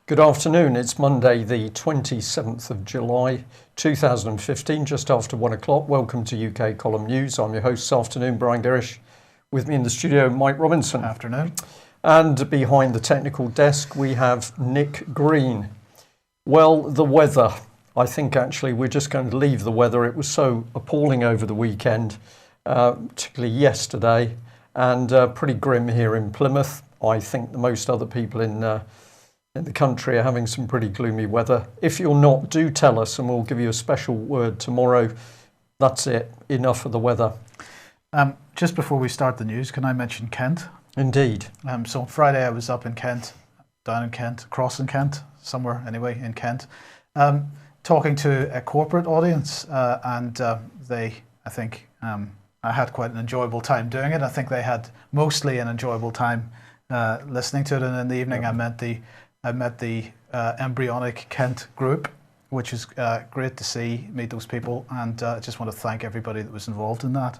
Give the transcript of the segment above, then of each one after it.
Good afternoon. It's Monday, the 27th of July, 2015, just after 1 o'clock. Welcome to UK Column News. I'm your host this afternoon, Brian Gerrish. With me in the studio, Mike Robinson. Afternoon. And behind the technical desk, we have Nick Green. Well, the weather. I think actually we're just going to leave the weather. It was so appalling over the weekend, particularly yesterday, and pretty grim here in Plymouth. I think the most other people in the country are having some pretty gloomy weather. If you're not, do tell us and we'll give you a special word tomorrow. That's it. Enough of the weather. Just before we start the news, can I mention Kent? Indeed. So on Friday I was up in Kent, down in Kent, across in Kent, somewhere anyway in Kent, talking to a corporate audience and I had quite an enjoyable time doing it. I think they had mostly an enjoyable time listening to it, and in the evening I met the Embryonic Kent group, which is great to meet those people, and I just want to thank everybody that was involved in that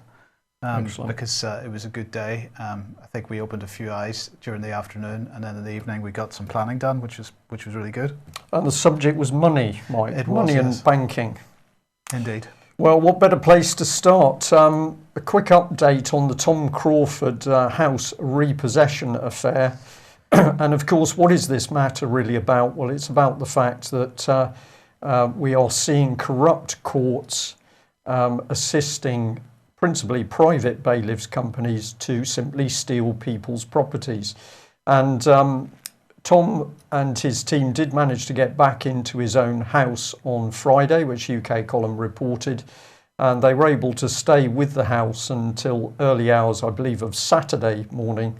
because it was a good day. I think we opened a few eyes during the afternoon, and then in the evening we got some planning done, which was really good. And the subject was money, Mike. It was, money and banking. Indeed. Well, what better place to start? A quick update on the Tom Crawford house repossession affair. And of course, what is this matter really about? Well, it's about the fact that we are seeing corrupt courts assisting principally private bailiffs companies to simply steal people's properties. And Tom and his team did manage to get back into his own house on Friday, which UK Column reported, and they were able to stay with the house until early hours, I believe, of Saturday morning,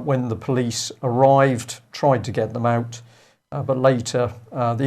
when the police arrived, tried to get them out, but later the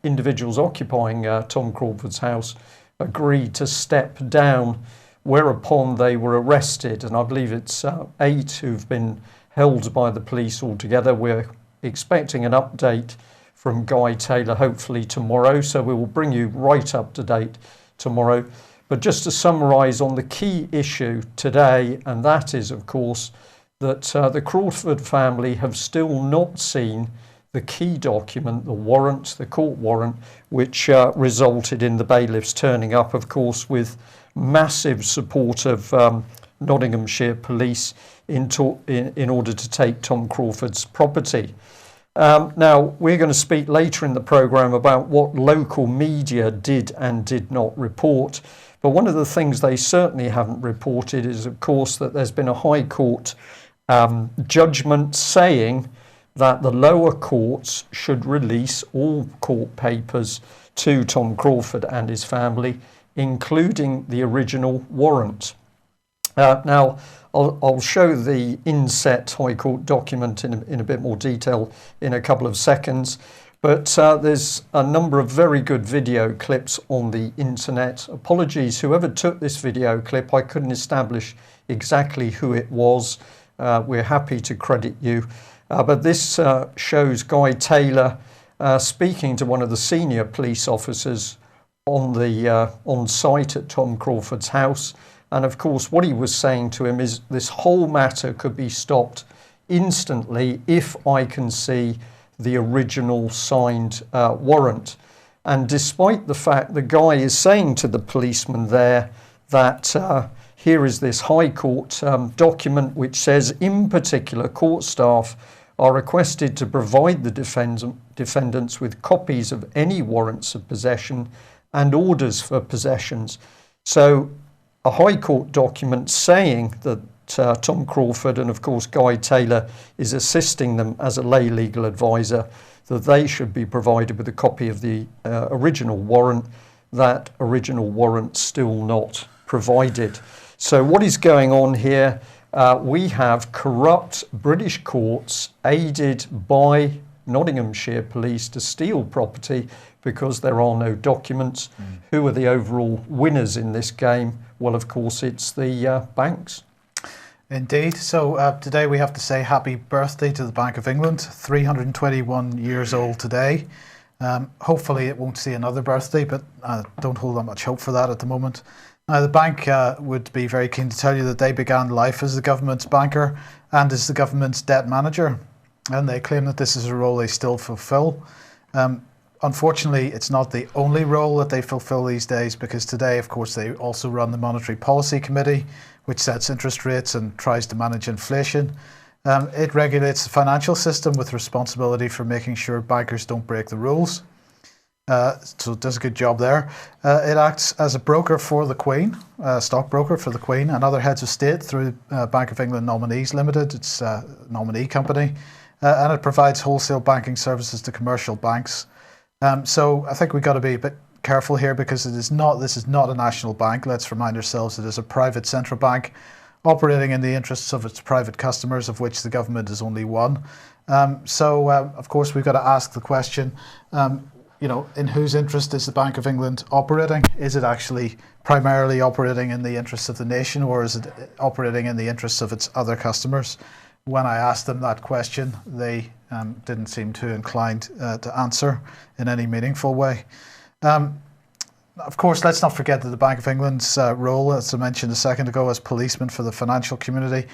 individuals occupying Tom Crawford's house agreed to step down, whereupon they were arrested. And I believe it's 8 who've been held by the police altogether. We're expecting an update from Guy Taylor hopefully tomorrow, so we will bring you right up to date tomorrow. But just to summarise on the key issue today, and that is of course that the Crawford family have still not seen the key document, the warrant, the court warrant, which resulted in the bailiffs turning up, of course, with massive support of Nottinghamshire police in order to take Tom Crawford's property. Now, we're going to speak later in the programme about what local media did and did not report. But one of the things they certainly haven't reported is, of course, that there's been a High Court judgment saying that the lower courts should release all court papers to Tom Crawford and his family, including the original warrant. Now, I'll show the inset High Court document in a bit more detail in a couple of seconds, but there's a number of very good video clips on the internet. Apologies, whoever took this video clip, I couldn't establish exactly who it was. We're happy to credit you. But this shows Guy Taylor speaking to one of the senior police officers on site at Tom Crawford's house. And of course, what he was saying to him is this whole matter could be stopped instantly if I can see the original signed warrant. And despite the fact the guy is saying to the policeman there that here is this High Court document which says, in particular, court staff are requested to provide the defendants with copies of any warrants of possession and orders for possessions. So a High Court document saying that Tom Crawford and of course Guy Taylor is assisting them as a lay legal advisor, that they should be provided with a copy of the original warrant. That original warrant still not provided. So what is going on here? We have corrupt British courts aided by Nottinghamshire police to steal property because there are no documents. Who are the overall winners in this game? Well, of course, it's the banks. Indeed. So today we have to say happy birthday to the Bank of England, 321 years old today. Hopefully it won't see another birthday, but don't hold that much hope for that at the moment. Now, the bank would be very keen to tell you that they began life as the government's banker and as the government's debt manager. and they claim that this is a role they still fulfill. Unfortunately, it's not the only role that they fulfill these days, because today, of course, they also run the Monetary Policy Committee, which sets interest rates and tries to manage inflation. It regulates the financial system with responsibility for making sure bankers don't break the rules. So it does a good job there. It acts as a broker for the Queen, stockbroker for the Queen and other heads of state through Bank of England Nominees Limited, its nominee company, and it provides wholesale banking services to commercial banks. So I think we've got to be a bit careful here, because this is not a national bank. Let's remind ourselves it is a private central bank operating in the interests of its private customers, of which the government is only one. Of course, we've got to ask the question, in whose interest is the Bank of England operating? Is it actually primarily operating in the interests of the nation, or is it operating in the interests of its other customers? When I asked them that question, they didn't seem too inclined to answer in any meaningful way. Of course, let's not forget that the Bank of England's role, as I mentioned a second ago, as policeman for the financial community.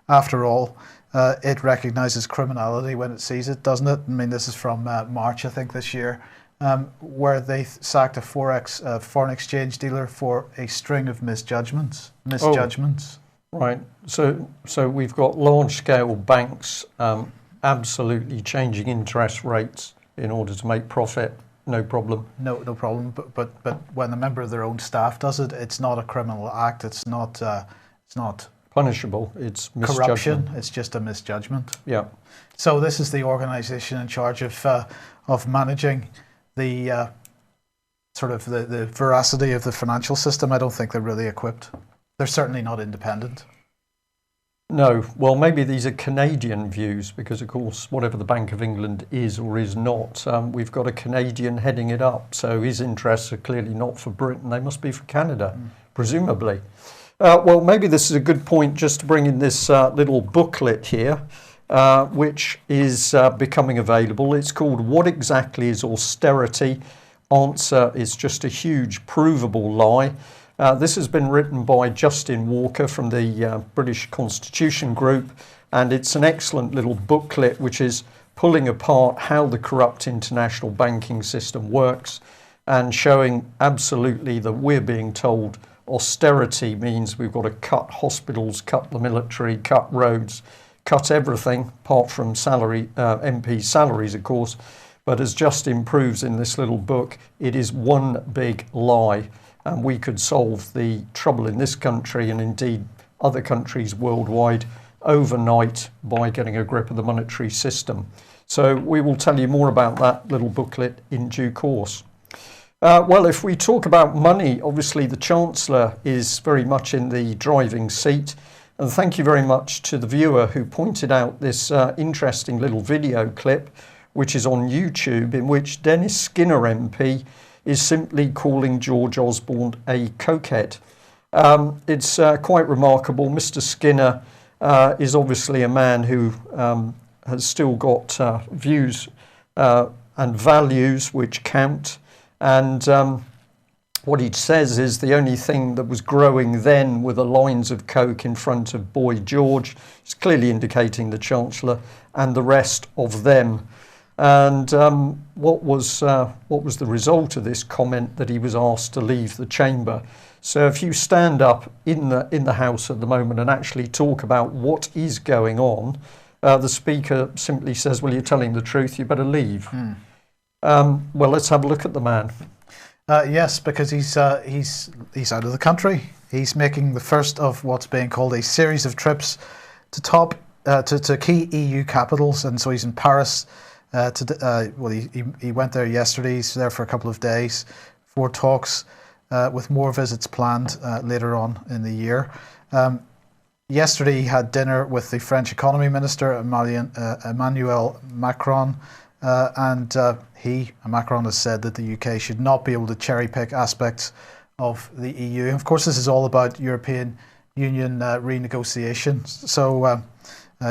After all, it recognises criminality when it sees it, doesn't it? I mean, this is from March, I think, this year, where they sacked a foreign exchange dealer for a string of misjudgments. Oh, right. So we've got large-scale banks absolutely changing interest rates in order to make profit. No problem. No problem. But when a member of their own staff does it, it's not a criminal act. It's not punishable. It's misjudgment. Corruption. It's just a misjudgment. Yeah. So this is the organisation in charge of managing the the veracity of the financial system. I don't think they're really equipped. They're certainly not independent. No, well, maybe these are Canadian views, because, of course, whatever the Bank of England is or is not, we've got a Canadian heading it up. So his interests are clearly not for Britain. They must be for Canada, presumably. Well, maybe this is a good point just to bring in this little booklet here, which is becoming available. It's called What Exactly is Austerity? Answer is just a huge provable lie. This has been written by Justin Walker from the British Constitution Group, and it's an excellent little booklet which is pulling apart how the corrupt international banking system works and showing absolutely that we're being told austerity means we've got to cut hospitals, cut the military, cut roads, cut everything apart from MP salaries, of course. But as Justin proves in this little book, it is one big lie. And we could solve the trouble in this country and indeed other countries worldwide overnight by getting a grip of the monetary system. So we will tell you more about that little booklet in due course. Well, if we talk about money, obviously the Chancellor is very much in the driving seat. And thank you very much to the viewer who pointed out this interesting little video clip, which is on YouTube, in which Dennis Skinner MP is simply calling George Osborne a cokehead. It's quite remarkable. Mr. Skinner is obviously a man who has still got views and values which count. And what he says is the only thing that was growing then were the lines of coke in front of Boy George. It's clearly indicating the Chancellor and the rest of them. And what was the result of this comment? That he was asked to leave the chamber. So if you stand up in the House at the moment and actually talk about what is going on, the Speaker simply says, well, you're telling the truth, you better leave. Well, let's have a look at the man. Yes, because he's out of the country. He's making the first of what's being called a series of trips to key EU capitals, and so he's in Paris. He went there yesterday. He's there for a couple of days for talks, with more visits planned later on in the year. Yesterday he had dinner with the French economy minister, Emmanuel Macron, and Macron has said that the UK should not be able to cherry pick aspects of the EU. And of course, this is all about European Union renegotiation. So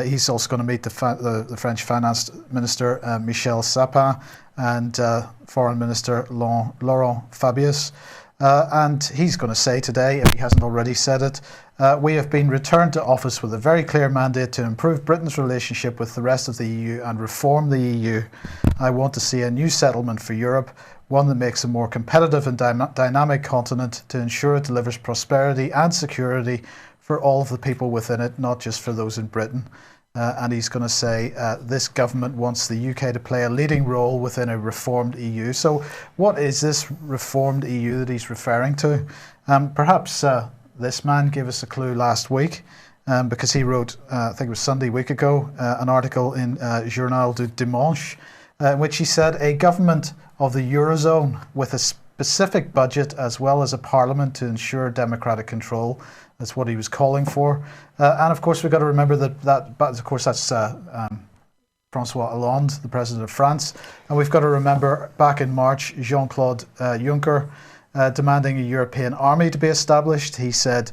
he's also going to meet the French Finance Minister, Michel Sapin, and Foreign Minister Laurent Fabius. And he's going to say today, if he hasn't already said it, we have been returned to office with a very clear mandate to improve Britain's relationship with the rest of the EU and reform the EU. I want to see a new settlement for Europe, one that makes a more competitive and dynamic continent to ensure it delivers prosperity and security for all of the people within it, not just for those in Britain. And he's going to say this government wants the UK to play a leading role within a reformed EU. So what is this reformed EU that he's referring to? Perhaps this man gave us a clue last week because he wrote, I think it was Sunday week ago, an article in Journal du Dimanche in which he said a government of the Eurozone with a specific budget as well as a parliament to ensure democratic control. That's what he was calling for. And of course, we've got to remember that of course, that's Francois Hollande, the president of France. And we've got to remember back in March, Jean-Claude Juncker demanding a European army to be established. He said,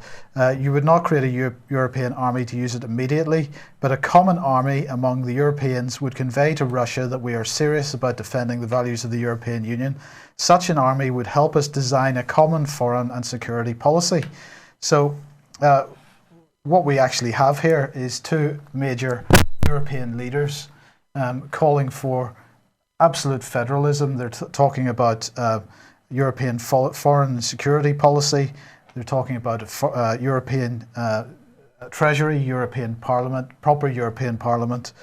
you would not create a European army to use it immediately, but a common army among the Europeans would convey to Russia that we are serious about defending the values of the European Union. Such an army would help us design a common foreign and security policy. So what we actually have here is two major European leaders calling for absolute federalism. They're talking about European foreign and security policy. They're talking about a European Treasury, European Parliament, proper European Parliament.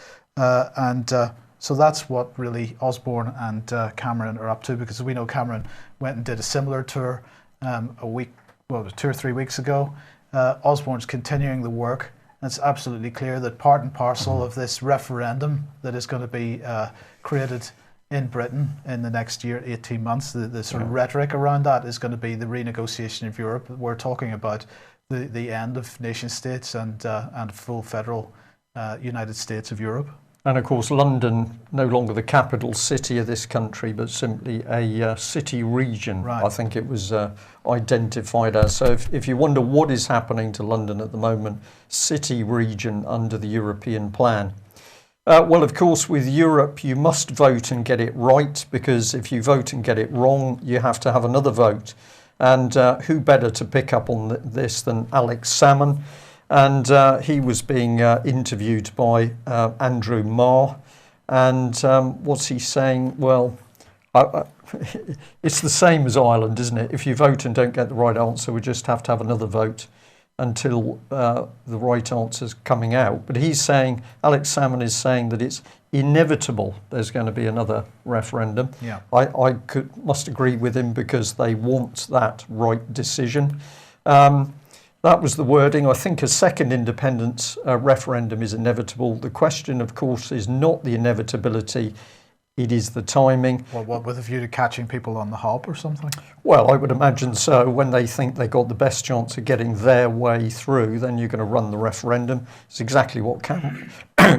So that's what really Osborne and Cameron are up to, because we know Cameron went and did a similar tour a week, well, it was 2 or 3 weeks ago. Osborne's continuing the work. And it's absolutely clear that part and parcel of this referendum that is going to be created in Britain in the next year, 18 months, the sort of rhetoric around that is going to be the renegotiation of Europe. We're talking about the end of nation states and full federal United States of Europe. And of course, London, no longer the capital city of this country, but simply a city region, right. I think it was identified as. So if you wonder what is happening to London at the moment, city region under the European plan. Well, of course, with Europe, you must vote and get it right, because if you vote and get it wrong, you have to have another vote. And who better to pick up on this than Alex Salmond? And he was being interviewed by Andrew Marr. And what's he saying? Well, it's the same as Ireland, isn't it? If you vote and don't get the right answer, we just have to have another vote until the right answer's coming out. But he's saying, Alex Salmond is saying that it's inevitable there's going to be another referendum. Yeah. I must agree with him, because they want that right decision. That was the wording. I think a second independence referendum is inevitable. The question, of course, is not the inevitability, it is the timing. Well, what, with a view to catching people on the hop or something? Well, I would imagine so. When they think they got the best chance of getting their way through, then you're going to run the referendum. It's exactly what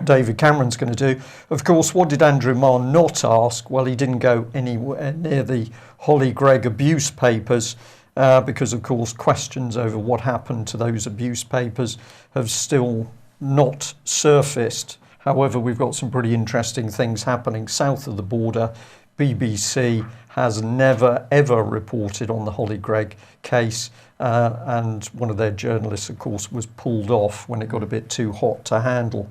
David Cameron's going to do. Of course, what did Andrew Marr not ask? Well, he didn't go anywhere near the Holly Gregg abuse papers, because, of course, questions over what happened to those abuse papers have still not surfaced. However, we've got some pretty interesting things happening south of the border. BBC has never, ever reported on the Holly Gregg case, and one of their journalists, of course, was pulled off when it got a bit too hot to handle.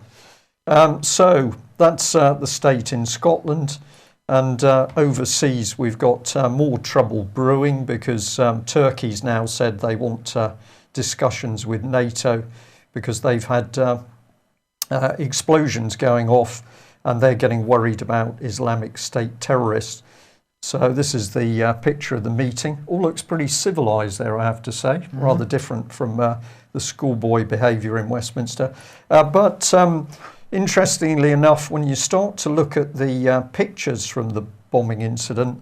So that's the state in Scotland. And overseas, we've got more trouble brewing, because Turkey's now said they want discussions with NATO, because they've had explosions going off, and they're getting worried about Islamic State terrorists. So this is the picture of the meeting. All looks pretty civilised there, I have to say. Rather different from the schoolboy behaviour in Westminster. But interestingly enough, when you start to look at the pictures from the bombing incident,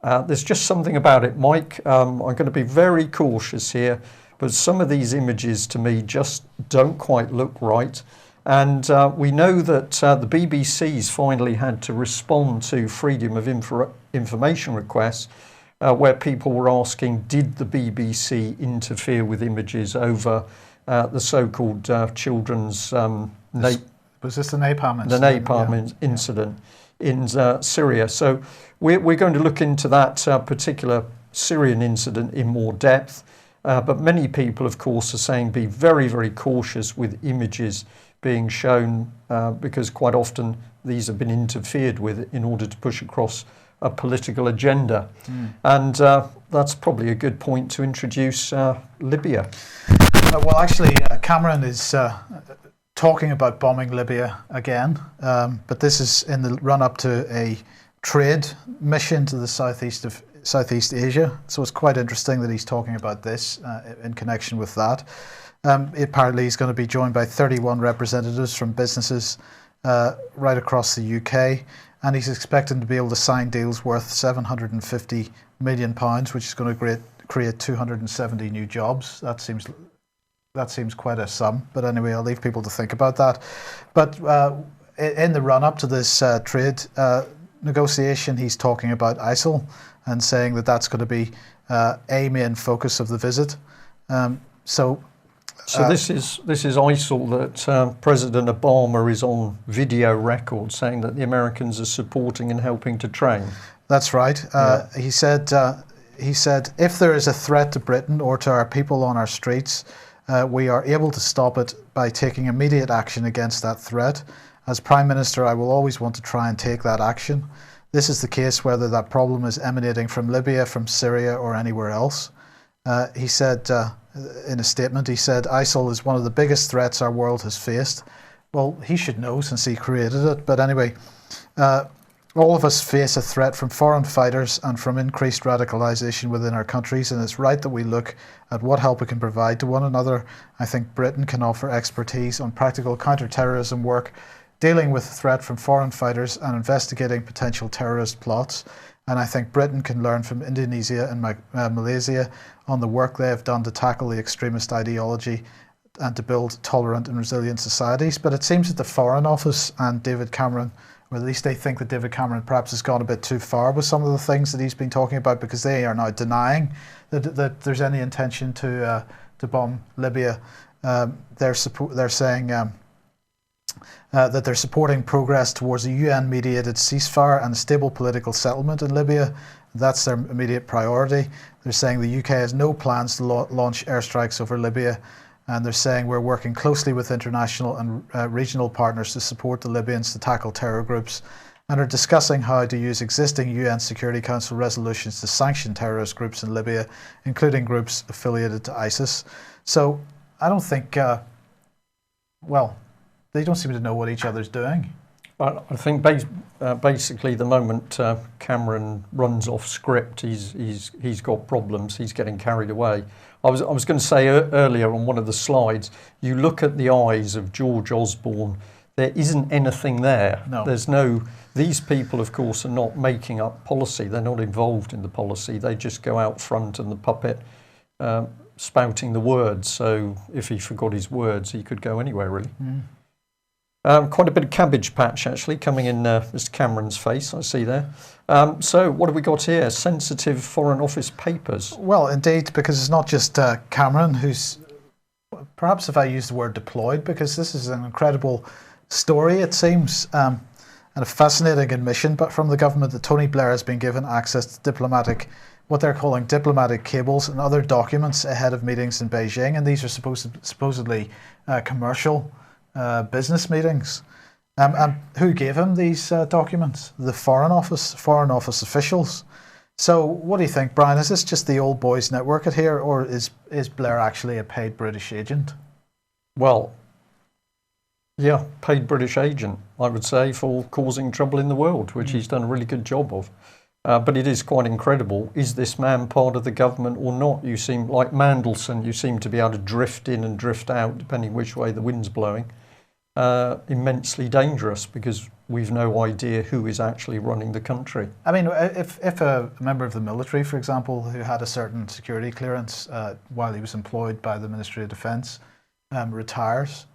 there's just something about it, Mike. I'm going to be very cautious here, but some of these images to me just don't quite look right. And we know that the BBC's finally had to respond to freedom of information requests, where people were asking, did the BBC interfere with images over the so-called children's was this the napalm incident? The napalm incident in Syria. So we're going to look into that particular Syrian incident in more depth. But many people, of course, are saying be very, very cautious with images being shown because quite often these have been interfered with in order to push across a political agenda. And that's probably a good point to introduce Libya. Well, actually, Cameron is talking about bombing Libya again, but this is in the run-up to a trade mission to the Southeast Asia. So it's quite interesting that he's talking about this in connection with that. Apparently he's going to be joined by 31 representatives from businesses right across the UK, and he's expecting to be able to sign deals worth £750 million, which is going to create 270 new jobs. That seems quite a sum, but anyway, I'll leave people to think about that. But in the run-up to this trade negotiation, he's talking about ISIL and saying that that's going to be a main focus of the visit. So this is ISIL that President Obama is on video record saying that the Americans are supporting and helping to train. That's right. He said if there is a threat to Britain or to our people on our streets, we are able to stop it by taking immediate action against that threat. As Prime Minister, I will always want to try and take that action. This is the case whether that problem is emanating from Libya, from Syria, or anywhere else. He said in a statement, he said, ISIL is one of the biggest threats our world has faced. Well, he should know since he created it. But anyway, all of us face a threat from foreign fighters and from increased radicalisation within our countries, and it's right that we look at what help we can provide to one another. I think Britain can offer expertise on practical counter-terrorism work, dealing with the threat from foreign fighters and investigating potential terrorist plots. And I think Britain can learn from Indonesia and Malaysia on the work they have done to tackle the extremist ideology and to build tolerant and resilient societies. But it seems that the Foreign Office and David Cameron, or at least they think that David Cameron perhaps has gone a bit too far with some of the things that he's been talking about, because they are now denying that there's any intention to bomb Libya. They're saying that they're supporting progress towards a UN-mediated ceasefire and a stable political settlement in Libya. That's their immediate priority. They're saying the UK has no plans to launch airstrikes over Libya, and they're saying we're working closely with international and regional partners to support the Libyans to tackle terror groups, and are discussing how to use existing UN Security Council resolutions to sanction terrorist groups in Libya, including groups affiliated to ISIS. So I don't think, they don't seem to know what each other's doing. I think basically the moment Cameron runs off script, he's got problems. He's getting carried away. I was going to say earlier on one of the slides, you look at the eyes of George Osborne, there isn't anything there. No. There's no. These people, of course, are not making up policy. They're not involved in the policy. They just go out front and the puppet spouting the words. So if he forgot his words, he could go anywhere really. Quite a bit of cabbage patch actually coming in Mr. Cameron's face, I see there. So what have we got here? Sensitive Foreign Office papers. Well, indeed, because it's not just Cameron who's, perhaps if I use the word deployed, because this is an incredible story, it seems, and a fascinating admission, but from the government that Tony Blair has been given access to what they're calling diplomatic cables and other documents ahead of meetings in Beijing, and these are supposedly commercial business meetings. And who gave him these documents? The Foreign Office officials. So what do you think, Brian? Is this just the old boys network at here, or is Blair actually a paid British agent? Well, yeah, paid British agent, I would say, for causing trouble in the world, which he's done a really good job of. But it is quite incredible. Is this man part of the government or not? You seem like Mandelson, you seem to be able to drift in and drift out, depending which way the wind's blowing. Immensely dangerous, because we've no idea who is actually running the country. I mean, if a member of the military, for example, who had a certain security clearance while he was employed by the Ministry of Defence retires,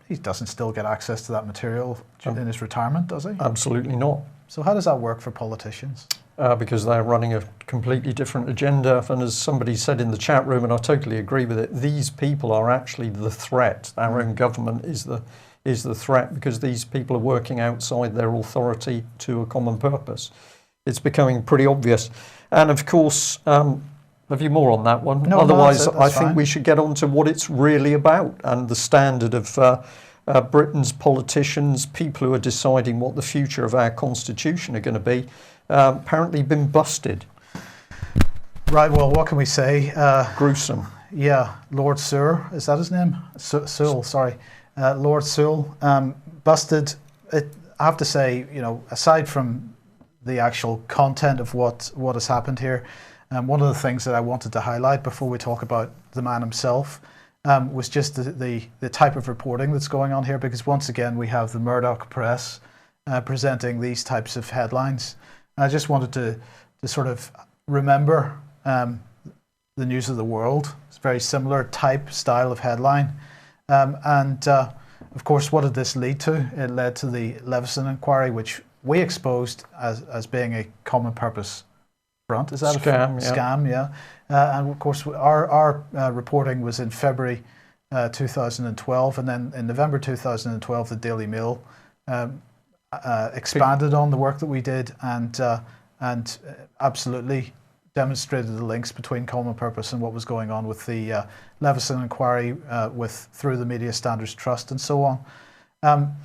he doesn't still get access to that material in his retirement, does he? Absolutely not. So how does that work for politicians? Because they're running a completely different agenda. And as somebody said in the chat room, and I totally agree with it, these people are actually the threat. Our own government is the threat, because these people are working outside their authority to a common purpose. it's becoming pretty obvious. And of course, have you more on that one? No, Otherwise, that's I think fine. we should get on to what it's really about and the standard of Britain's politicians, people who are deciding what the future of our constitution are going to be, apparently been busted. Right, well, what can we say? Gruesome. Yeah, Lord Sewell, is that his name? Sewell, sorry. Lord Sewell, busted. I have to say, aside from the actual content of what has happened here, one of the things that I wanted to highlight before we talk about the man himself was just the type of reporting that's going on here, because once again we have the Murdoch press presenting these types of headlines. And I just wanted to sort of remember the News of the World. It's a very similar type, style of headline. Of course, what did this lead to? It led to the Leveson inquiry, which we exposed as being a common purpose front. Is that scam? Scam, yeah. And of course, our reporting was in February 2012, and then in November 2012, the Daily Mail expanded on the work that we did and absolutely demonstrated the links between Common Purpose and what was going on with the Leveson inquiry through the Media Standards Trust and so on.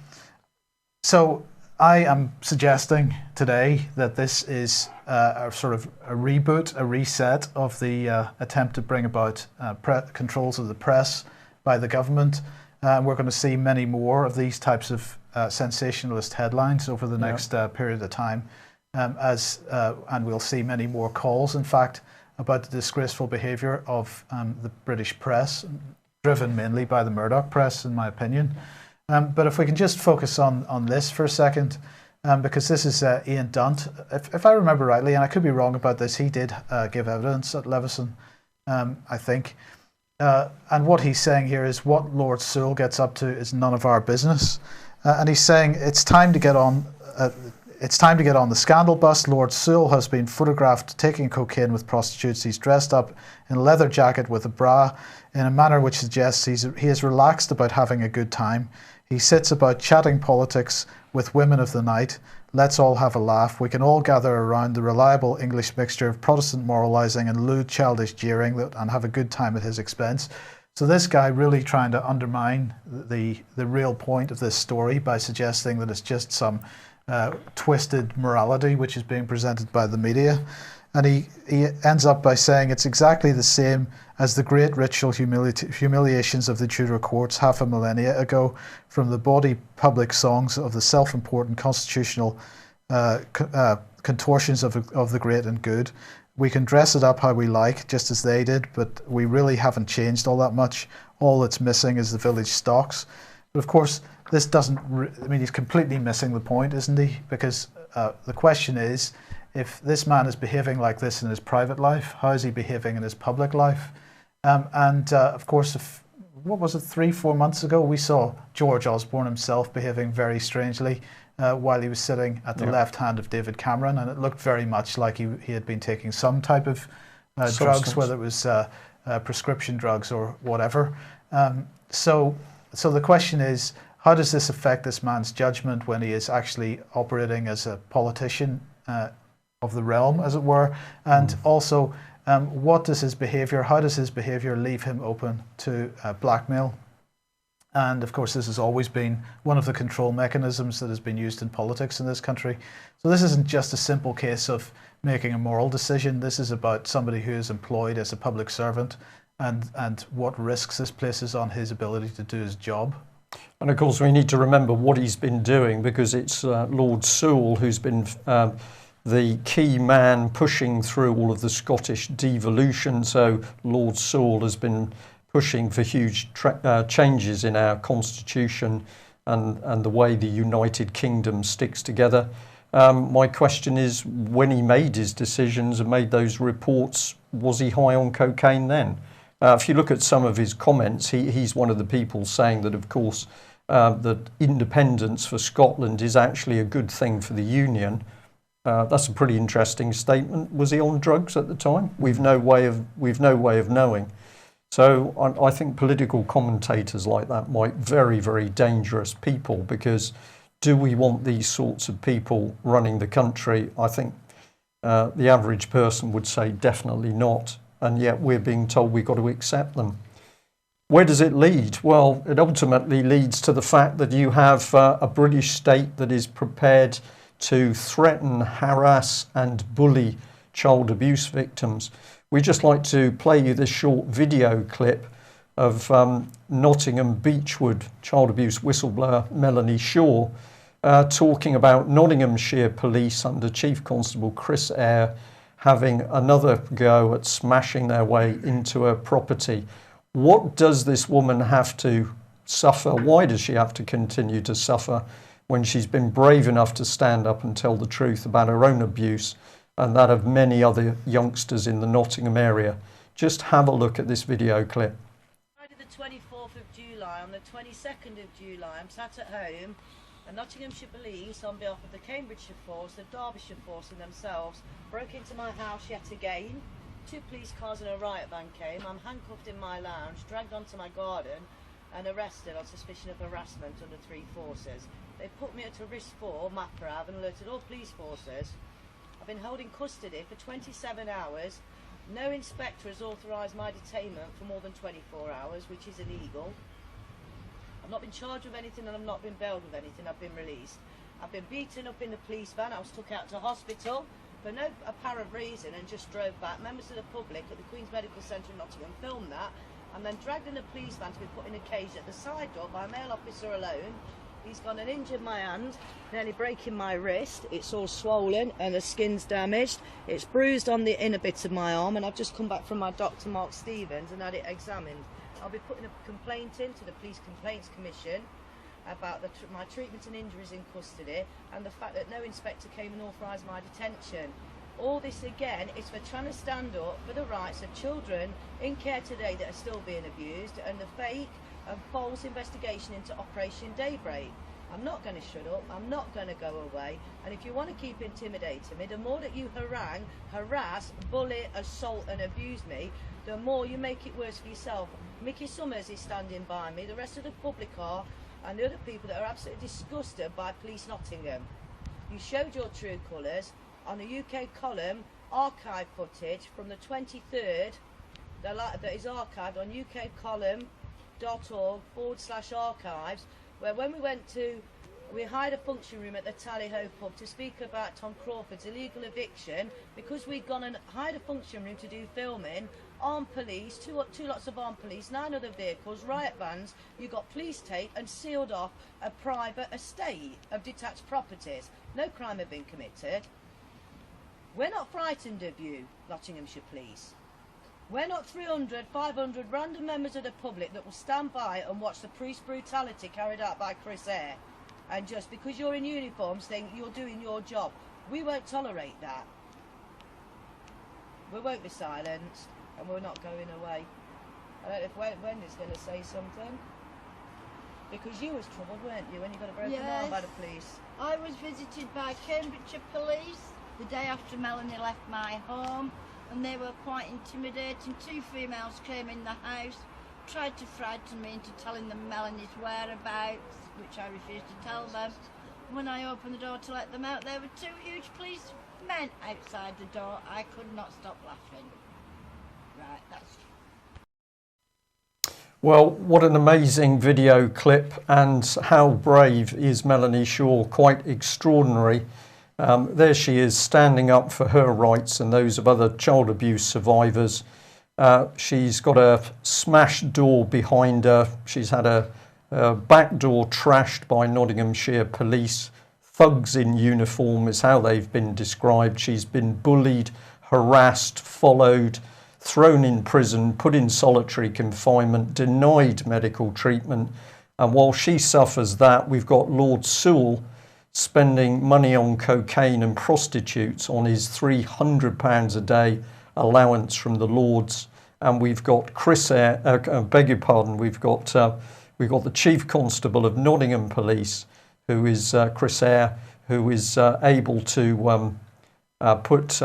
So I am suggesting today that this is a sort of a reboot, a reset of the attempt to bring about controls of the press by the government. We're going to see many more of these types of sensationalist headlines over the next period of time. And we'll see many more calls, in fact, about the disgraceful behaviour of the British press, driven mainly by the Murdoch press, in my opinion. But if we can just focus on this for a second, because this is Ian Dunt. If I remember rightly, and I could be wrong about this, he did give evidence at Leveson, I think. And what he's saying here is what Lord Sewell gets up to is none of our business. And he's saying it's time to get on. It's time to get on the scandal bus. Lord Sewell has been photographed taking cocaine with prostitutes. He's dressed up in a leather jacket with a bra in a manner which suggests he is relaxed about having a good time. He sits about chatting politics with women of the night. Let's all have a laugh. We can all gather around the reliable English mixture of Protestant moralising and lewd childish jeering and have a good time at his expense. So this guy really trying to undermine the real point of this story by suggesting that it's just some twisted morality which is being presented by the media. And he ends up by saying it's exactly the same as the great ritual humiliations of the Tudor courts half a millennia ago, from the bawdy public songs of the self-important constitutional contortions of the great and good. We can dress it up how we like, just as they did, but we really haven't changed all that much. All that's missing is the village stocks. But of course, this doesn't, he's completely missing the point, isn't he? Because the question is, if this man is behaving like this in his private life, how is he behaving in his public life? Of course, what was it, 3-4 months ago, we saw George Osborne himself behaving very strangely while he was sitting at the left hand of David Cameron, and it looked very much like he had been taking some type of drugs, whether it was prescription drugs or whatever. So the question is, how does this affect this man's judgment when he is actually operating as a politician of the realm, as it were? And also, what does his behaviour, how does his behaviour leave him open to blackmail? And of course, this has always been one of the control mechanisms that has been used in politics in this country. So this isn't just a simple case of making a moral decision. This is about somebody who is employed as a public servant and what risks this places on his ability to do his job. And of course, we need to remember what he's been doing, because it's Lord Sewell who's been the key man pushing through all of the Scottish devolution. So Lord Sewell has been pushing for huge changes in our constitution and the way the United Kingdom sticks together. My question is, when he made his decisions and made those reports, was he high on cocaine then? If you look at some of his comments, he's one of the people saying that, of course, that independence for Scotland is actually a good thing for the Union. That's a pretty interesting statement. Was he on drugs at the time? We've no way of knowing. So I think political commentators like that might be very, very dangerous people, because do we want these sorts of people running the country? I think The average person would say definitely not, and yet we're being told we've got to accept them. Where does it lead? Well, it ultimately leads to the fact that you have a British state that is prepared to threaten, harass and bully child abuse victims. We'd just like to play you this short video clip of Nottingham Beechwood child abuse whistleblower Melanie Shaw talking about Nottinghamshire Police under Chief Constable Chris Eyre having another go at smashing their way into a property. What does this woman have to suffer? Why does she have to continue to suffer when she's been brave enough to stand up and tell the truth about her own abuse and that of many other youngsters in the Nottingham area? Just have a look at this video clip. Friday the 24th of July, on the 22nd of July, I'm sat at home and Nottinghamshire Police, on behalf of the Cambridgeshire Force, the Derbyshire Force and themselves, broke into my house yet again. 2 police cars and a riot van came. I'm handcuffed in my lounge, dragged onto my garden and arrested on suspicion of harassment under 3 forces. They put me at a risk 4, MAPRAV, and alerted all police forces. I've been held in custody for 27 hours. No inspector has authorised my detainment for more than 24 hours, which is illegal. I've not been charged with anything and I've not been bailed with anything. I've been released. I've been beaten up in the police van. I was took out to hospital for no apparent reason and just drove back. Members of the public at the Queen's Medical Centre in Nottingham filmed that and then dragged in a police van to be put in a cage at the side door by a male officer alone. He's gone and injured my hand, nearly breaking my wrist. It's all swollen and the skin's damaged. It's bruised on the inner bit of my arm, and I've just come back from my doctor Mark Stevens and had it examined. I'll be putting a complaint in to the Police Complaints Commission about my treatment and injuries in custody and the fact that no inspector came and authorised my detention. All this again is for trying to stand up for the rights of children in care today that are still being abused and the fake and false investigation into Operation Daybreak. I'm not going to shut up, I'm not going to go away, and if you want to keep intimidating me, the more that you harangue, harass, bully, assault and abuse me, the more you make it worse for yourself. Mickey Summers is standing by me, the rest of the public are, and the other people that are absolutely disgusted by Police Nottingham. You showed your true colours on a UK column, archive footage from the 23rd, that is archived on ukcolumn.org/archives, where when we hired a function room at the Tally Ho pub to speak about Tom Crawford's illegal eviction, because we'd gone and hired a function room to do filming, armed police, two lots of armed police, 9 other vehicles, riot vans, you got police tape and sealed off a private estate of detached properties. No crime had been committed. We're not frightened of you, Nottinghamshire Police. We're not 300, 500 random members of the public that will stand by and watch the police brutality carried out by Chris Eyre, and just because you're in uniforms think you're doing your job. We won't tolerate that. We won't be silenced, and we're not going away. I don't know if Wendy's going to say something. Because you was troubled, weren't you, when you got a broken arm by the police? I was visited by Cambridgeshire Police the day after Melanie left my home, and they were quite intimidating. 2 females came in the house, tried to frighten me into telling them Melanie's whereabouts, which I refused to tell them. When I opened the door to let them out, there were 2 huge policemen outside the door. I could not stop laughing. Right, that's... Well, what an amazing video clip, and how brave is Melanie Shaw, quite extraordinary. There she is standing up for her rights and those of other child abuse survivors. She's got a smashed door behind her. She's had a back door trashed by Nottinghamshire Police. Thugs in uniform is how they've been described. She's been bullied, harassed, followed, thrown in prison, put in solitary confinement, denied medical treatment. And while she suffers that, we've got Lord Sewell spending money on cocaine and prostitutes on his £300 a day allowance from the Lords. And we've got Chris Eyre, beg your pardon, we've got the Chief Constable of Nottingham Police, who is Chris Eyre, who is able to put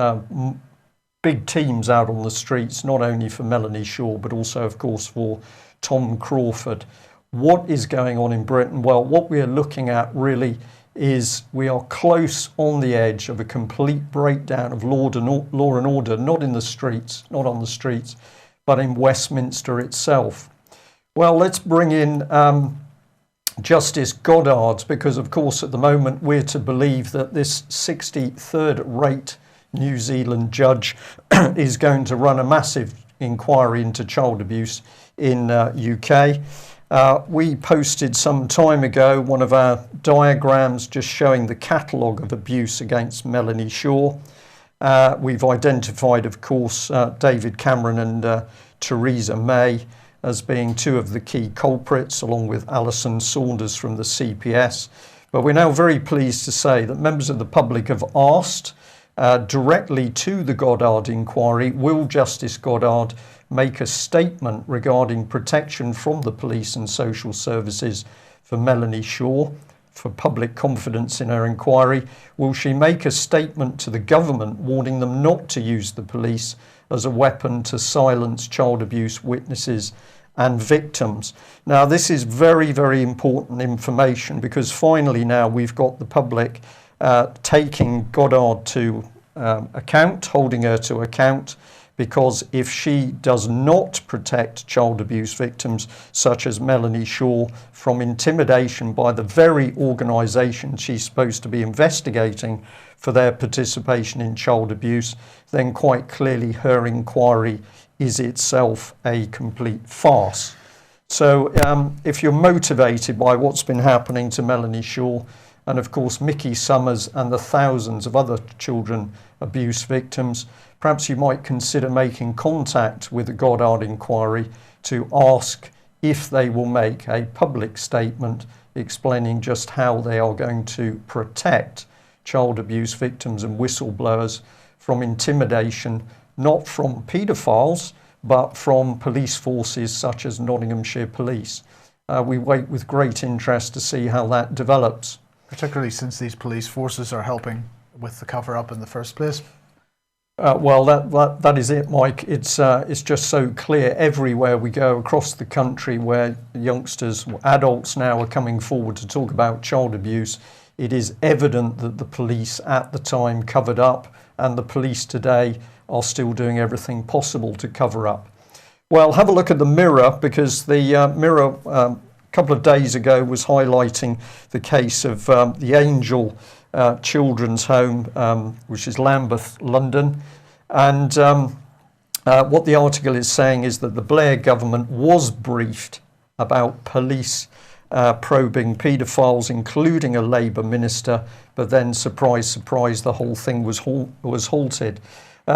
big teams out on the streets, not only for Melanie Shaw, but also, of course, for Tom Crawford. What is going on in Britain? Well, what we're looking at really is we are close on the edge of a complete breakdown of law and order, not in the streets, not on the streets, but in Westminster itself. Well, let's bring in Justice Goddard, because of course at the moment we're to believe that this 63rd rate New Zealand judge is going to run a massive inquiry into child abuse in UK. We posted some time ago one of our diagrams just showing the catalogue of abuse against Melanie Shaw. We've identified, of course, David Cameron and Theresa May as being two of the key culprits, along with Alison Saunders from the CPS. But we're now very pleased to say that members of the public have asked directly to the Goddard inquiry, will Justice Goddard make a statement regarding protection from the police and social services for Melanie Shaw, for public confidence in her inquiry? Will she make a statement to the government warning them not to use the police as a weapon to silence child abuse witnesses and victims? Now, this is very, very important information, because finally now we've got the public taking Goddard to account, holding her to account, because if she does not protect child abuse victims such as Melanie Shaw from intimidation by the very organisation she's supposed to be investigating for their participation in child abuse, then quite clearly her inquiry is itself a complete farce. So if you're motivated by what's been happening to Melanie Shaw, and of course Mickey Summers and the thousands of other children abuse victims, perhaps you might consider making contact with the Goddard inquiry to ask if they will make a public statement explaining just how they are going to protect child abuse victims and whistleblowers from intimidation, not from paedophiles, but from police forces such as Nottinghamshire Police. We wait with great interest to see how that develops. Particularly since these police forces are helping with the cover-up in the first place. Well, that is it, Mike. It's just so clear everywhere we go across the country where youngsters, adults now are coming forward to talk about child abuse. It is evident that the police at the time covered up, and the police today are still doing everything possible to cover up. Well, have a look at the Mirror, because the Mirror a couple of days ago was highlighting the case of the Angel Children's Home, which is Lambeth, London. And what the article is saying is that the Blair government was briefed about police probing paedophiles, including a Labour minister, but then, surprise, surprise, the whole thing was halted.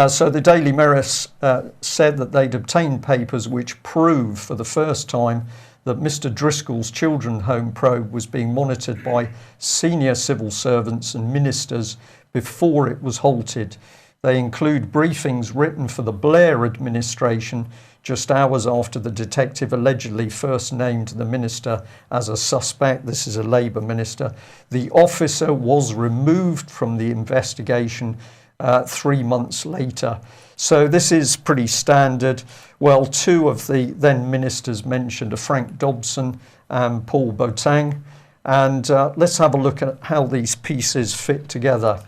So the Daily Mirror said that they'd obtained papers which prove for the first time that Mr. Driscoll's Children's Home probe was being monitored by senior civil servants and ministers before it was halted. They include briefings written for the Blair administration just hours after the detective allegedly first named the minister as a suspect. This is a Labour minister. The officer was removed from the investigation 3 months later. So this is pretty standard. Well, two of the then ministers mentioned are Frank Dobson and Paul Boateng. And let's have a look at how these pieces fit together.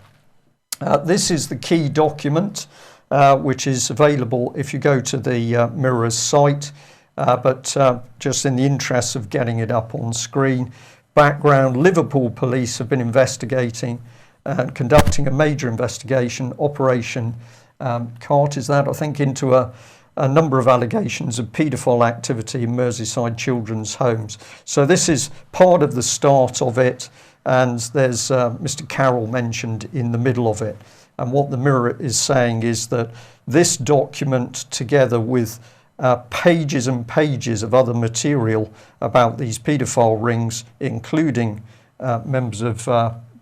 This is the key document, which is available if you go to the Mirror's site. But just in the interest of getting it up on screen, background: Liverpool police have been investigating and conducting a major investigation, Operation Cart is that, I think, into a number of allegations of paedophile activity in Merseyside children's homes. So this is part of the start of it, and there's Mr. Carroll mentioned in the middle of it. And what the Mirror is saying is that this document, together with pages and pages of other material about these paedophile rings, including members of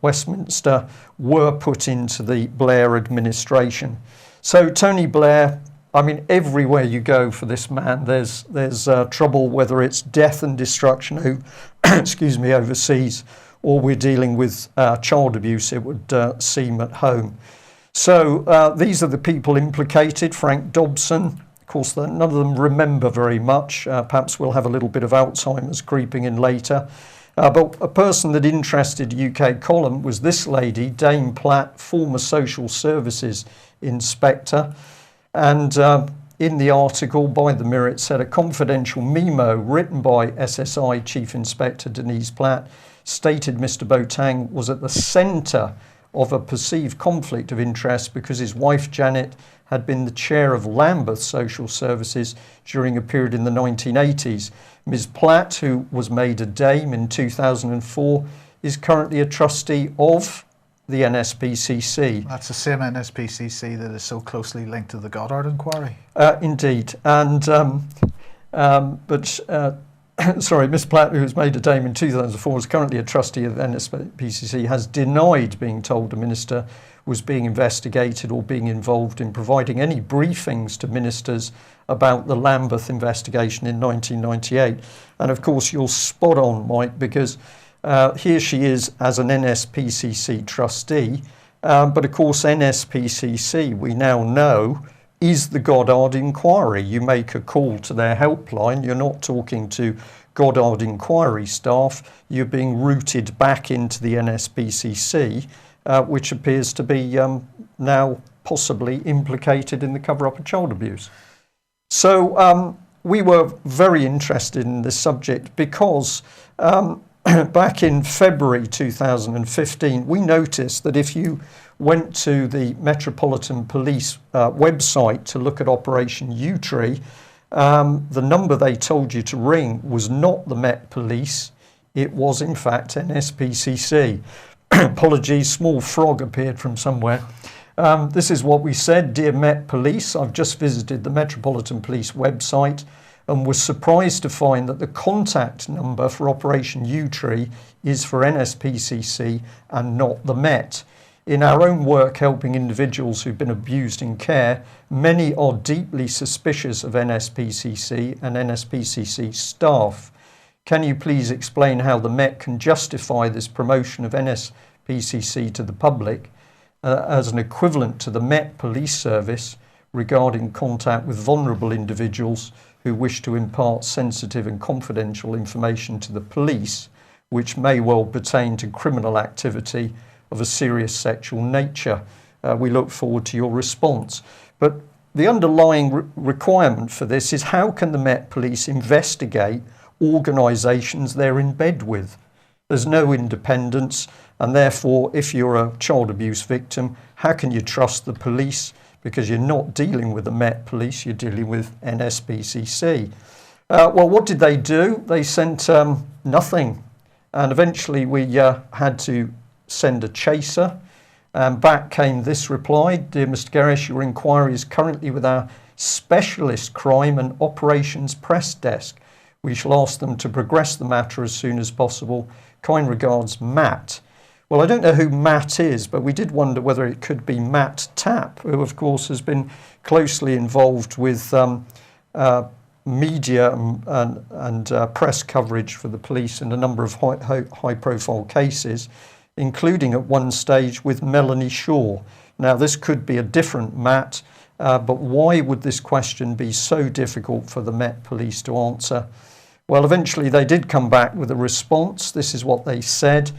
Westminster, were put into the Blair administration. So Tony Blair, I mean, everywhere you go for this man, there's trouble, whether it's death and destruction, excuse me, overseas, or we're dealing with child abuse, it would seem, at home. So these are the people implicated. Frank Dobson, of course, none of them remember very much. Perhaps we'll have a little bit of Alzheimer's creeping in later. But a person that interested UK column was this lady, Dame Platt, former social services inspector. And in the article by the Mirror, it said a confidential memo written by SSI Chief Inspector Denise Platt stated Mr. Boateng was at the centre of a perceived conflict of interest because his wife Janet had been the chair of Lambeth Social Services during a period in the 1980s. Ms. Platt, who was made a dame in 2004, is currently a trustee of the NSPCC. That's the same NSPCC that is so closely linked to the Goddard inquiry. Indeed. And sorry, Ms. Platt, who was made a dame in 2004, is currently a trustee of the NSPCC, has denied being told the minister was being investigated or being involved in providing any briefings to ministers about the Lambeth investigation in 1998. And of course, you're spot on, Mike, because here she is as an NSPCC trustee. But of course, NSPCC, we now know, is the Goddard inquiry. You make a call to their helpline, you're not talking to Goddard inquiry staff, you're being routed back into the NSPCC, which appears to be now possibly implicated in the cover-up of child abuse. So we were very interested in this subject because back in February 2015, we noticed that if you went to the Metropolitan Police website to look at Operation Yewtree, the number they told you to ring was not the Met Police, it was in fact NSPCC. Apologies, small frog appeared from somewhere. This is what we said: Dear Met Police, I've just visited the Metropolitan Police website and was surprised to find that the contact number for Operation Yewtree is for NSPCC and not the Met. In our own work helping individuals who've been abused in care, many are deeply suspicious of NSPCC and NSPCC staff. Can you please explain how the Met can justify this promotion of NSPCC to the public as an equivalent to the Met Police Service regarding contact with vulnerable individuals who wish to impart sensitive and confidential information to the police, which may well pertain to criminal activity of a serious sexual nature? We look forward to your response. But the underlying requirement for this is, how can the Met Police investigate organisations they're in bed with? There's no independence, and therefore if you're a child abuse victim, how can you trust the police? Because you're not dealing with the Met Police, you're dealing with NSPCC. Well, what did they do? They sent nothing, and eventually we had to send a chaser, and back came this reply: Dear Mr. Gerrish, your inquiry is currently with our Specialist Crime and Operations Press Desk. We shall ask them to progress the matter as soon as possible. Kind regards, Matt. Well, I don't know who Matt is, but we did wonder whether it could be Matt Tapp, who of course has been closely involved with media and press coverage for the police in a number of high-profile cases, including at one stage with Melanie Shaw. Now, this could be a different Matt, but why would this question be so difficult for the Met Police to answer? Well, eventually they did come back with a response. This is what they said.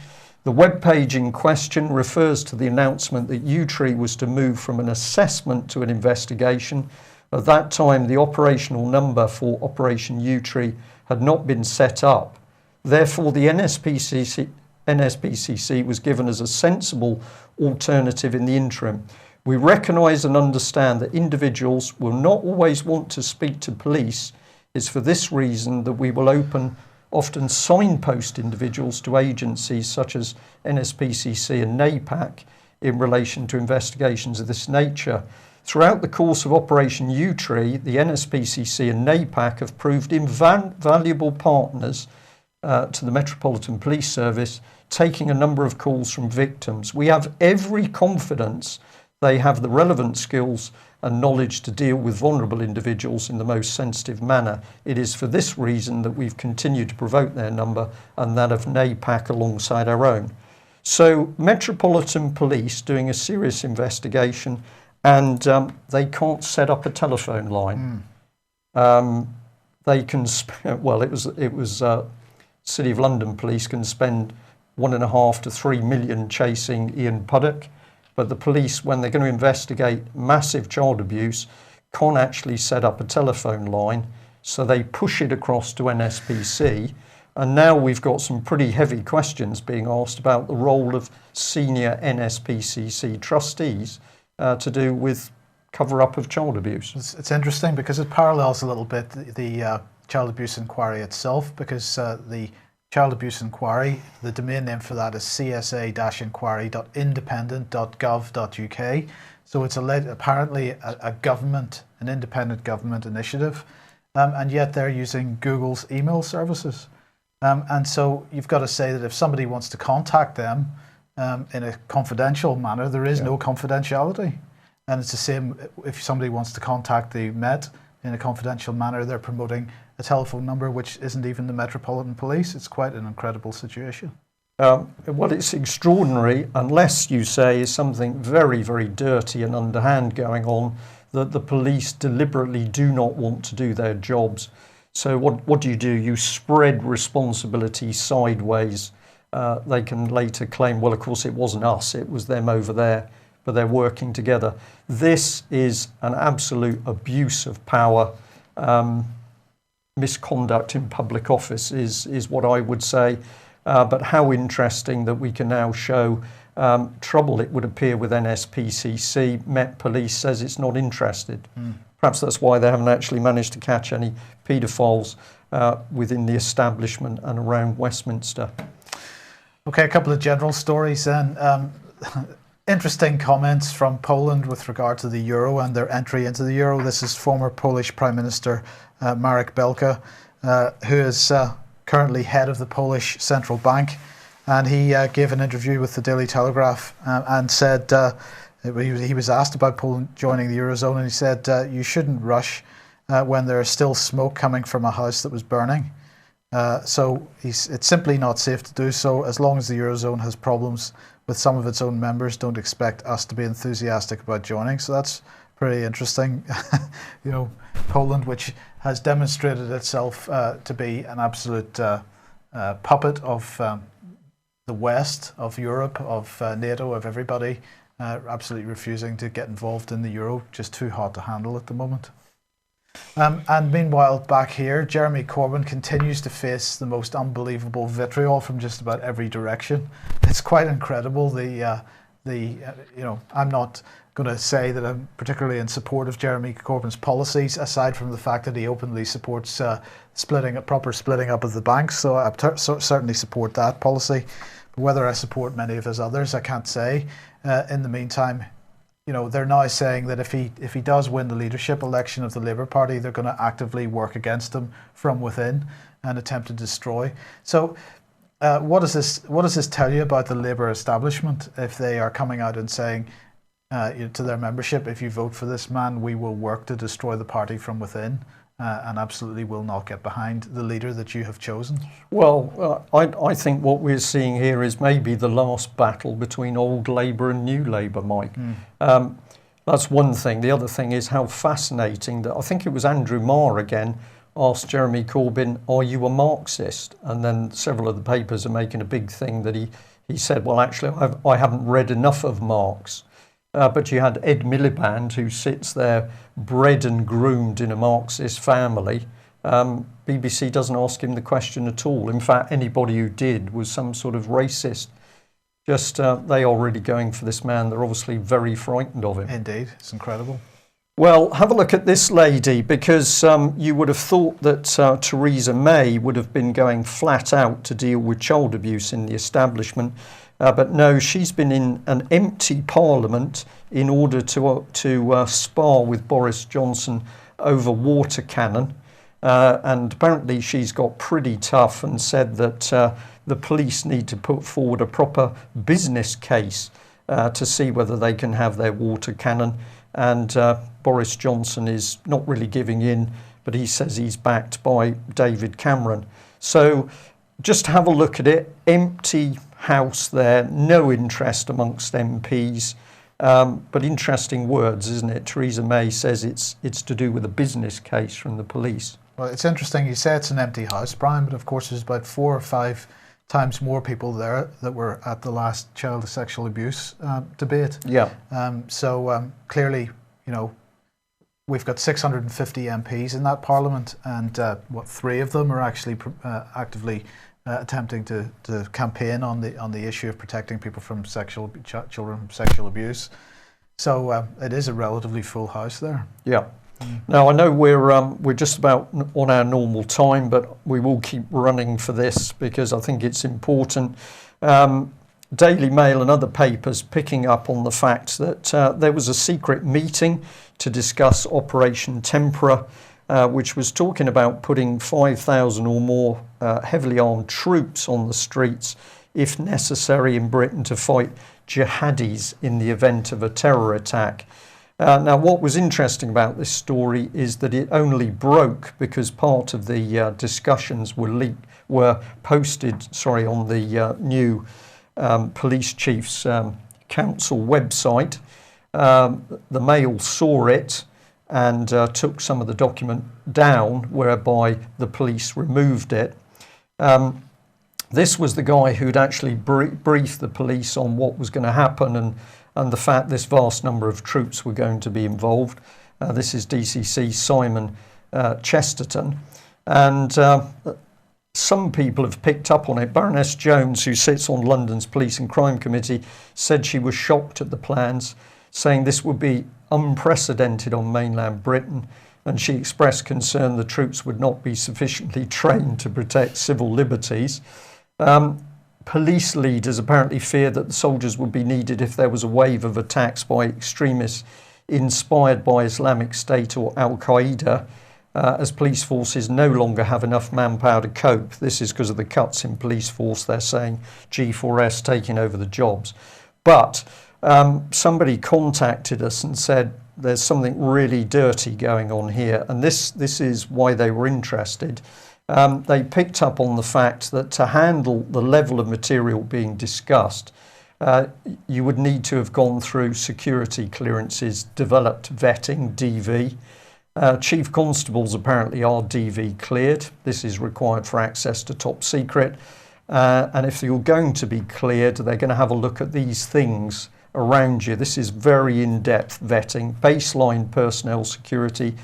The web page in question refers to the announcement that Yewtree was to move from an assessment to an investigation. At that time, the operational number for Operation Yewtree had not been set up. Therefore, the NSPCC was given as a sensible alternative in the interim. We recognise and understand that individuals will not always want to speak to police. It's for this reason that we will often signpost individuals to agencies such as NSPCC and NAPAC in relation to investigations of this nature. Throughout the course of Operation Yewtree, the NSPCC and NAPAC have proved invaluable partners to the Metropolitan Police Service, taking a number of calls from victims. We have every confidence they have the relevant skills and knowledge to deal with vulnerable individuals in the most sensitive manner. It is for this reason that we've continued to promote their number and that of NAPAC alongside our own. So Metropolitan Police doing a serious investigation, and they can't set up a telephone line. They can, well, it was City of London police can spend 1.5 to 3 million chasing Ian Puddock, but the police, when they're going to investigate massive child abuse, can't actually set up a telephone line, so they push it across to NSPC. And now we've got some pretty heavy questions being asked about the role of senior NSPCC trustees to do with cover-up of child abuse. It's interesting because it parallels a little bit the child abuse inquiry itself, because the child abuse inquiry, the domain name for that is csa-inquiry.independent.gov.uk. So it's apparently a government, an independent government initiative, and yet they're using Google's email services. And so you've got to say that if somebody wants to contact them in a confidential manner, there is no confidentiality. And it's the same if somebody wants to contact the Met in a confidential manner, they're promoting a telephone number which isn't even the Metropolitan Police. It's quite an incredible situation. Well, it's extraordinary, unless you say something very, very dirty and underhand going on, that the police deliberately do not want to do their jobs. So what do? You spread responsibility sideways. They can later claim, well, of course, it wasn't us, it was them over there, but they're working together. This is an absolute abuse of power. Misconduct in public office is what I would say. But how interesting that we can now show trouble, it would appear, with NSPCC. Met Police says it's not interested. Perhaps that's why they haven't actually managed to catch any paedophiles within the establishment and around Westminster. Okay, a couple of general stories then. Interesting comments from Poland with regard to the euro and their entry into the euro. This is former Polish Prime Minister Marek Belka, who is currently head of the Polish Central Bank. And he gave an interview with the Daily Telegraph and said, he was asked about Poland joining the Eurozone, and he said, you shouldn't rush when there is still smoke coming from a house that was burning. So it's simply not safe to do so. As long as the Eurozone has problems with some of its own members, don't expect us to be enthusiastic about joining. So that's pretty interesting. You know, Poland, which has demonstrated itself to be an absolute puppet of the West, of Europe, of NATO, of everybody, absolutely refusing to get involved in the euro, just too hot to handle at the moment. And meanwhile, back here, Jeremy Corbyn continues to face the most unbelievable vitriol from just about every direction. It's quite incredible. You know, I'm not going to say that I'm particularly in support of Jeremy Corbyn's policies, aside from the fact that he openly supports proper splitting up of the banks. So I certainly support that policy. But whether I support many of his others, I can't say. In the meantime, you know, they're now saying that if he does win the leadership election of the Labour Party, they're going to actively work against him from within and attempt to destroy. So what does this tell you about the Labour establishment if they are coming out and saying to their membership, if you vote for this man, we will work to destroy the party from within and absolutely will not get behind the leader that you have chosen? Well, I think what we're seeing here is maybe the last battle between old Labour and new Labour, Mike. That's one thing. The other thing is how fascinating that I think it was Andrew Marr again asked Jeremy Corbyn, are you a Marxist? And then several of the papers are making a big thing that he said, well, actually, I haven't read enough of Marx. But you had Ed Miliband, who sits there bred and groomed in a Marxist family. BBC doesn't ask him the question at all. In fact, anybody who did was some sort of racist. Just they are really going for this man. They're obviously very frightened of him. Indeed, it's incredible. Well, have a look at this lady, because you would have thought that Theresa May would have been going flat out to deal with child abuse in the establishment. But no, she's been in an empty parliament in order to spar with Boris Johnson over water cannon. And apparently she's got pretty tough and said that the police need to put forward a proper business case to see whether they can have their water cannon. And Boris Johnson is not really giving in, but he says he's backed by David Cameron. So just have a look at it. Empty house there, no interest amongst MPs, but interesting words, isn't it? Theresa May says it's to do with a business case from the police. Well, it's interesting. You say it's an empty house, Brian, but of course there's about 4 or 5 times more people there that were at the last child sexual abuse debate. Yeah. So clearly, we've got 650 MPs in that parliament, and 3 of them are actually actively attempting to campaign on the issue of protecting people from children from sexual abuse. So it is a relatively full house there. Yeah. Now, I know we're just about on our normal time, but we will keep running for this because I think it's important. Daily Mail and other papers picking up on the fact that there was a secret meeting to discuss Operation Tempora, which was talking about putting 5,000 or more heavily armed troops on the streets, if necessary, in Britain to fight jihadis in the event of a terror attack. Now, what was interesting about this story is that it only broke because part of the discussions were posted on the new police chief's council website. The Mail saw it and took some of the document down, whereby the police removed it. This was the guy who'd actually briefed the police on what was going to happen and the fact this vast number of troops were going to be involved. This is DCC Simon Chesterton. And some people have picked up on it. Baroness Jones, who sits on London's Police and Crime Committee, said she was shocked at the plans, saying this would be unprecedented on mainland Britain. And she expressed concern the troops would not be sufficiently trained to protect civil liberties. Police leaders apparently feared that the soldiers would be needed if there was a wave of attacks by extremists inspired by Islamic State or Al-Qaeda, as police forces no longer have enough manpower to cope. This is because of the cuts in police force, they're saying, G4S taking over the jobs. But somebody contacted us and said there's something really dirty going on here, and this is why they were interested. They picked up on the fact that to handle the level of material being discussed, you would need to have gone through security clearances, developed vetting, DV. Chief constables apparently are DV cleared. This is required for access to top secret. And if you're going to be cleared, they're going to have a look at these things around you. This is very in-depth vetting, baseline personnel security,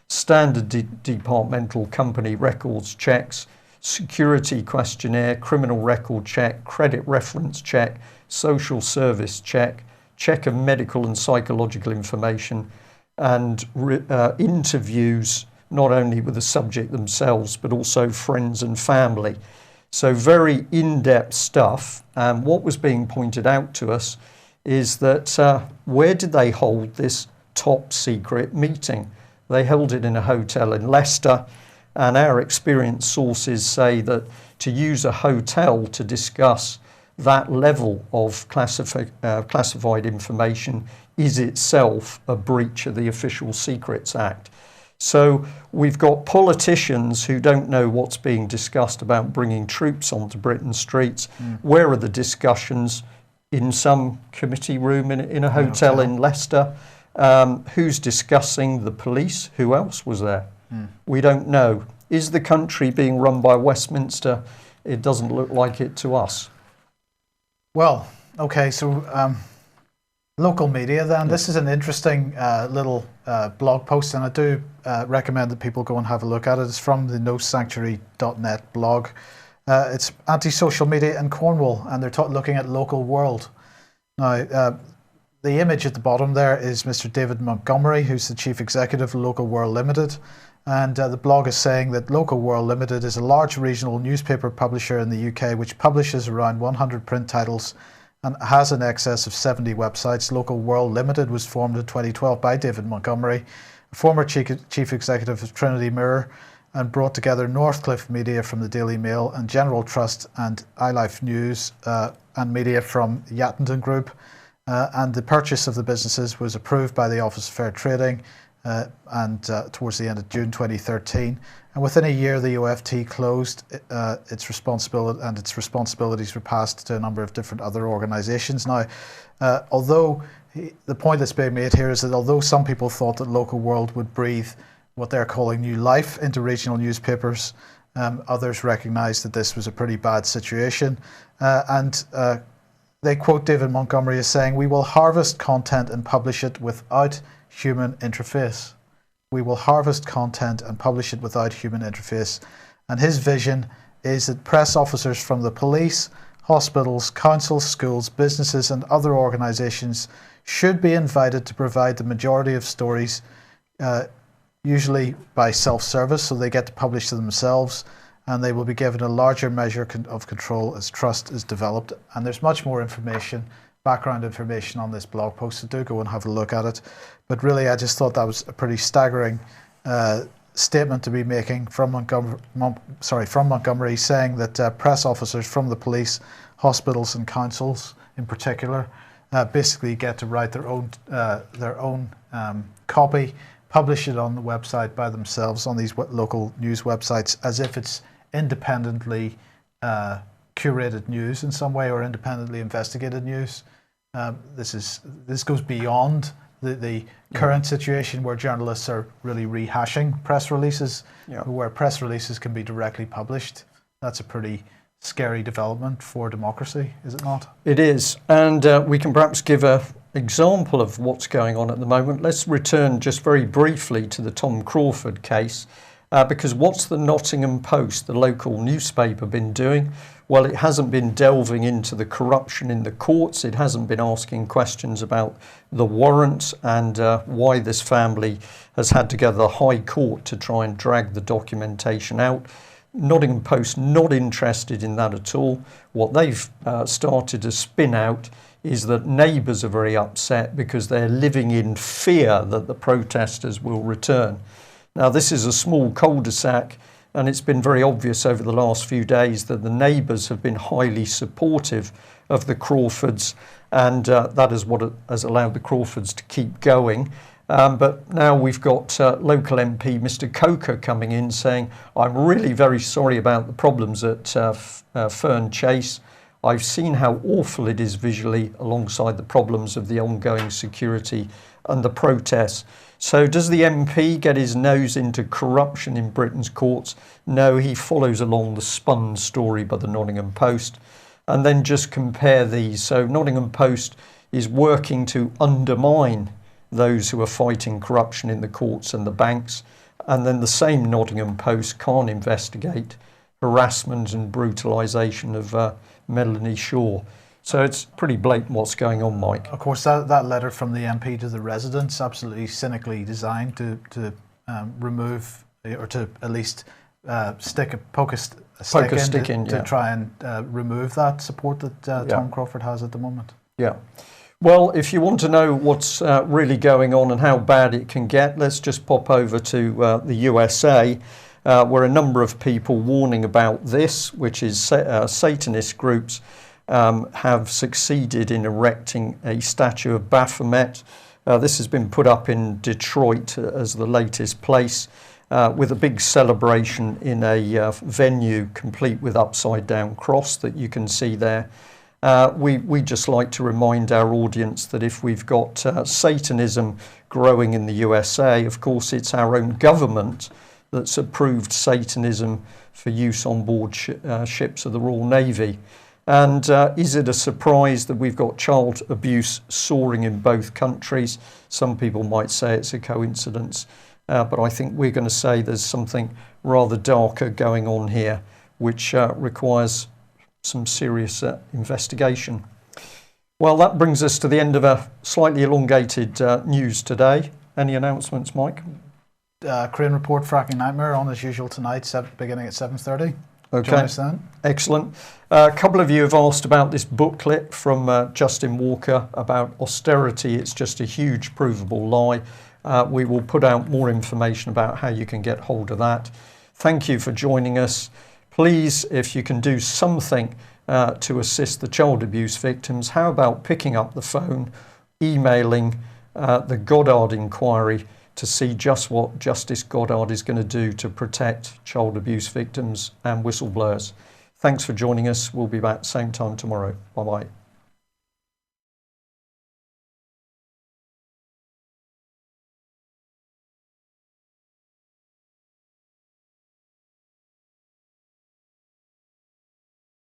standard departmental company records checks, security questionnaire, criminal record check, credit reference check, social service check, check of medical and psychological information, and interviews not only with the subject themselves but also friends and family. So very in-depth stuff. And what was being pointed out to us is that where did they hold this top secret meeting? They held it in a hotel in Leicester, and our experienced sources say that to use a hotel to discuss that level of classified information is itself a breach of the Official Secrets Act. So we've got politicians who don't know what's being discussed about bringing troops onto Britain's streets. Where are the discussions? In some committee room in a hotel in Leicester. Who's discussing the police? Who else was there? We don't know. Is the country being run by Westminster? It doesn't look like it to us. Well, okay, so local media then. This is an interesting little blog post, and I do recommend that people go and have a look at it. It's from the nosanctuary.net blog. It's anti-social media in Cornwall, and they're looking at Local World. Now, the image at the bottom there is Mr. David Montgomery, who's the Chief Executive of Local World Limited. And the blog is saying that Local World Limited is a large regional newspaper publisher in the UK which publishes around 100 print titles and has in excess of 70 websites. Local World Limited was formed in 2012 by David Montgomery, a former Chief Executive of Trinity Mirror, and brought together Northcliffe Media from the Daily Mail and General Trust and iLife News and media from Yattendon Group. And the purchase of the businesses was approved by the Office of Fair Trading and towards the end of June 2013. And within a year, the OFT closed its responsibilities were passed to a number of different other organisations. Now, although the point that's being made here is that although some people thought that Local World would breathe what they're calling new life into regional newspapers. Others recognise that this was a pretty bad situation, and they quote David Montgomery as saying, "We will harvest content and publish it without human interface. We will harvest content and publish it without human interface." And his vision is that press officers from the police, hospitals, councils, schools, businesses and other organisations should be invited to provide the majority of stories, usually by self-service, so they get to publish to themselves, and they will be given a larger measure of control as trust is developed. And there's much more information, background information on this blog post, so do go and have a look at it. But really, I just thought that was a pretty staggering statement to be making from Montgomery, saying that press officers from the police, hospitals and councils in particular basically get to write their own copy, publish it on the website by themselves on these local news websites, as if it's independently curated news in some way or independently investigated news. This goes beyond the current situation where journalists are really rehashing press releases, where press releases can be directly published. That's a pretty scary development for democracy, is it not? It is, and we can perhaps give an example of what's going on at the moment. Let's return just very briefly to the Tom Crawford case, because what's the Nottingham Post, the local newspaper, been doing? Well, it hasn't been delving into the corruption in the courts. It hasn't been asking questions about the warrant and why this family has had to go to the High Court to try and drag the documentation out. Nottingham Post not interested in that at all. What they've started to spin out is that neighbours are very upset because they're living in fear that the protesters will return. Now, this is a small cul-de-sac, and it's been very obvious over the last few days that the neighbours have been highly supportive of the Crawfords, and that is what has allowed the Crawfords to keep going. But now we've got local MP Mr Coker coming in saying, "I'm really very sorry about the problems at Fern Chase. I've seen how awful it is visually alongside the problems of the ongoing security and the protests." So does the MP get his nose into corruption in Britain's courts? No, he follows along the spun story by the Nottingham Post. And then just compare these. So Nottingham Post is working to undermine those who are fighting corruption in the courts and the banks. And then the same Nottingham Post can't investigate harassment and brutalisation of Melanie Shaw. So it's pretty blatant what's going on, Mike. Of course, that letter from the MP to the residents, absolutely cynically designed to remove, or to at least poke a stick in to try and remove that support that Tom Crawford has at the moment. Yeah. Well, if you want to know what's really going on and how bad it can get, let's just pop over to the USA, where a number of people warning about this, which is Satanist groups have succeeded in erecting a statue of Baphomet. This has been put up in Detroit as the latest place, with a big celebration in a venue complete with upside down cross that you can see there. We just like to remind our audience that if we've got Satanism growing in the USA, of course it's our own government that's approved Satanism for use on board ships of the Royal Navy. And is it a surprise that we've got child abuse soaring in both countries? Some people might say it's a coincidence, but I think we're going to say there's something rather darker going on here, which requires some serious investigation. Well, that brings us to the end of a slightly elongated news today. Any announcements, Mike? Crane Report Fracking Nightmare on as usual tonight, beginning at 7:30. Okay, join us then. Excellent. A couple of you have asked about this booklet from Justin Walker about austerity. It's just a huge provable lie. We will put out more information about how you can get hold of that. Thank you for joining us. Please, if you can do something to assist the child abuse victims, how about picking up the phone, emailing the Goddard Inquiry to see just what Justice Goddard is going to do to protect child abuse victims and whistleblowers. Thanks for joining us. We'll be back same time tomorrow. Bye-bye.